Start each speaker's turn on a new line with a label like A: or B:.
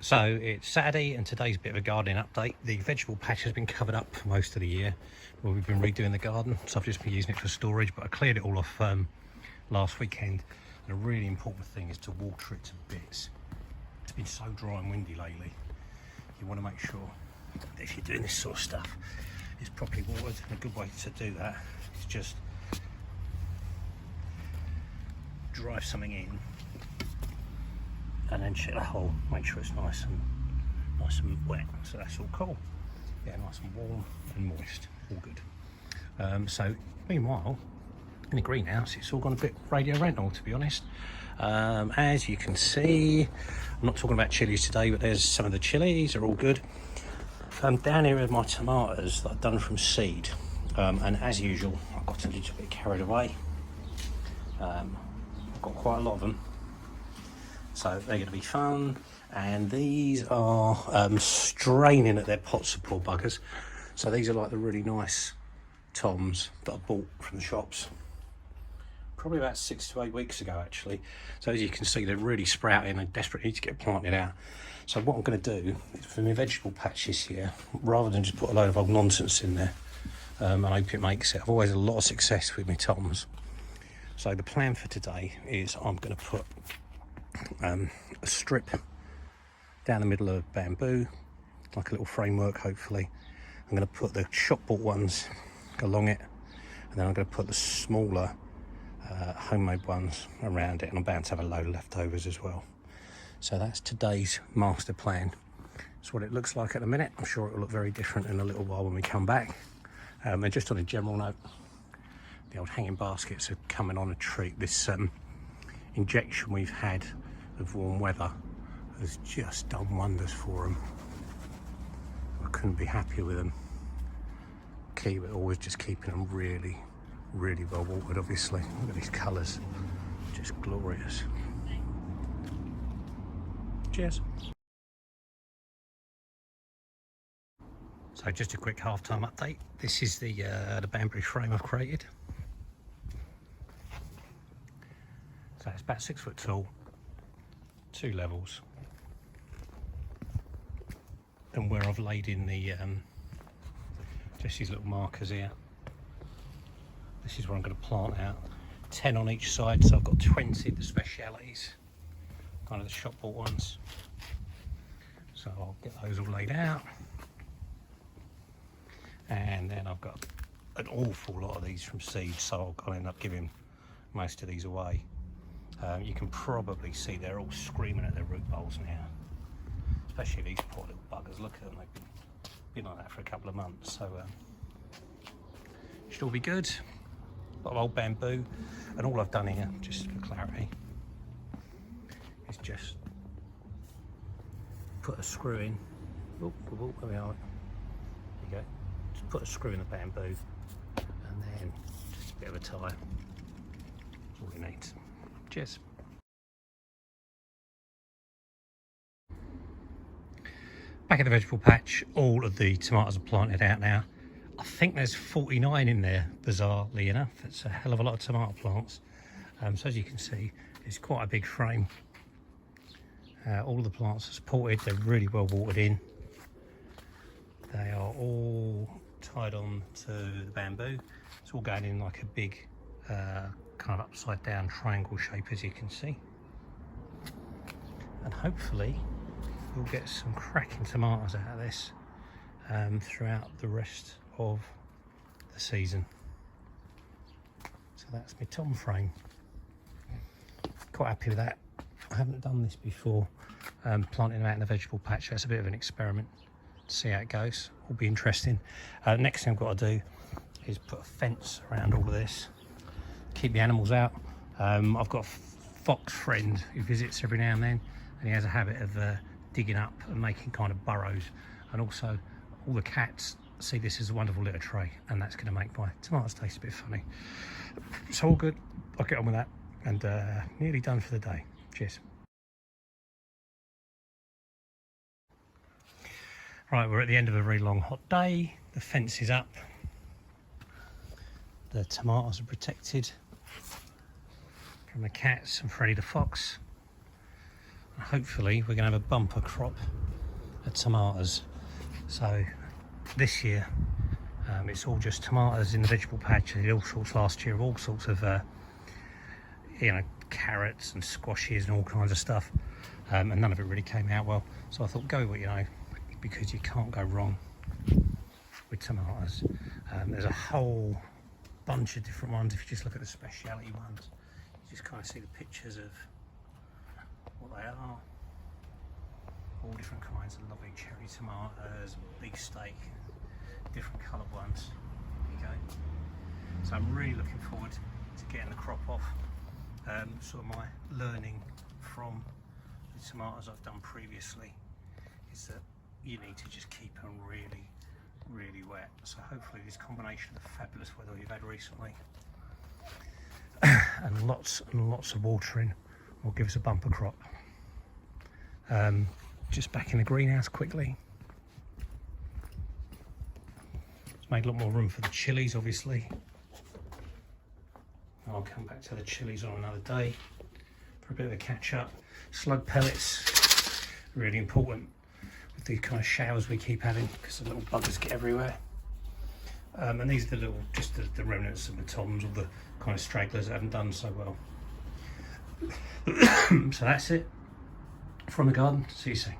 A: So it's Saturday and today's a bit of a gardening update. The vegetable patch has been covered up for most of the year. Well, we've been redoing the garden, so I've just been using it for storage, but I cleared it all off last weekend. And a really important thing is to water it to bits. It's been so dry and windy lately. You want to make sure that if you're doing this sort of stuff, it's properly watered. And a good way to do that is just drive something in and then check the hole, make sure it's nice and wet. So that's all cool. Yeah, nice and warm and moist, all good. So meanwhile, in the greenhouse, it's all gone a bit radio rental, to be honest. As you can see, I'm not talking about chilies today, but there's some of the chilies are all good. Down here are my tomatoes that I've done from seed, and as usual, I got a little bit carried away. I've got quite a lot of them. So they're going to be fun, and these are straining at their pots, the poor buggers. So these are like the really nice toms that I bought from the shops probably about 6 to 8 weeks ago actually. So as you can see, they're really sprouting and desperately need to get planted out. So what I'm going to do is for my vegetable patch this year, rather than just put a load of old nonsense in there, and I hope it makes it. I've always had a lot of success with my toms. So the plan for today is I'm going to put a strip down the middle of bamboo, like a little framework hopefully. I'm going to put the shop bought ones along it, and then I'm going to put the smaller homemade ones around it, and I'm bound to have a load of leftovers as well. So that's today's master plan. That's what it looks like at the minute. I'm sure it will look very different in a little while when we come back. And just on a general note, the old hanging baskets are coming on a treat. This injection we've had of warm weather has just done wonders for them. I couldn't be happier with them. Key with always just keeping them really well watered, obviously. Look at these colours, just glorious. Cheers. So just a quick half-time update. This is the bamboo frame I've created. So it's about 6 foot tall, 2 levels, and where I've laid in the just these little markers here, this is where I'm going to plant out 10 on each side. So I've got 20 of the specialities, kind of the shop bought ones. So I'll get those all laid out, and then I've got an awful lot of these from seed, so I'll end up giving most of these away. You can probably see they're all screaming at their root balls now, especially these poor little buggers. Look at them, they've been like that for a couple of months, so should all be good. A lot of old bamboo, and all I've done here, just for clarity, is just put a screw in. Oh, there we are. There you go. Just put a screw in the bamboo, and then just a bit of a tie. That's all it needs. Cheers. Back at the vegetable patch, all of the tomatoes are planted out now. I think there's 49 in there, bizarrely enough. It's a hell of a lot of tomato plants. So as you can see, it's quite a big frame. All of the plants are supported, they're really well watered in. They are all tied on to the bamboo. It's all going in like a big kind of upside down triangle shape, as you can see. And hopefully we'll get some cracking tomatoes out of this throughout the rest of the season. So that's my tom frame. Quite happy with that. I haven't done this before, planting them out in a vegetable patch. That's a bit of an experiment to see how it goes. Will be interesting. Next thing I've got to do is put a fence around all of this, keep the animals out. I've got a fox friend who visits every now and then, and he has a habit of digging up and making kind of burrows, and also all the cats see this as a wonderful litter tray, and that's going to make my tomatoes taste a bit funny. So all good, I'll get on with that, and nearly done for the day. Cheers. Right, we're at the end of a very long hot day. The fence is up, the tomatoes are protected from the cats and Freddy the fox. hopefully we're going to have a bumper crop of tomatoes. So this year it's all just tomatoes in the vegetable patch. I did all sorts last year of all sorts of you know, carrots and squashes and all kinds of stuff, and none of it really came out well. So I thought, go with what you know, because you can't go wrong with tomatoes. There's a whole bunch of different ones. If you just look at the speciality ones, you just kind of see the pictures of what they are. All different kinds of lovely cherry tomatoes, big steak, different coloured ones. There you go. So I'm really looking forward to getting the crop off. Sort of my learning from the tomatoes I've done previously is that you need to just keep them really, really wet. So hopefully this combination of the fabulous weather we've had recently and lots of watering will give us a bumper crop. Just back in the greenhouse quickly. It's made a lot more room for the chilies, obviously. I'll come back to the chilies on another day for a bit of a catch up. Slug pellets, really important with the kind of showers we keep having because the little buggers get everywhere. And these are the little, just the remnants of the toms, or the kind of stragglers that haven't done so well. So that's it from the garden. See you soon.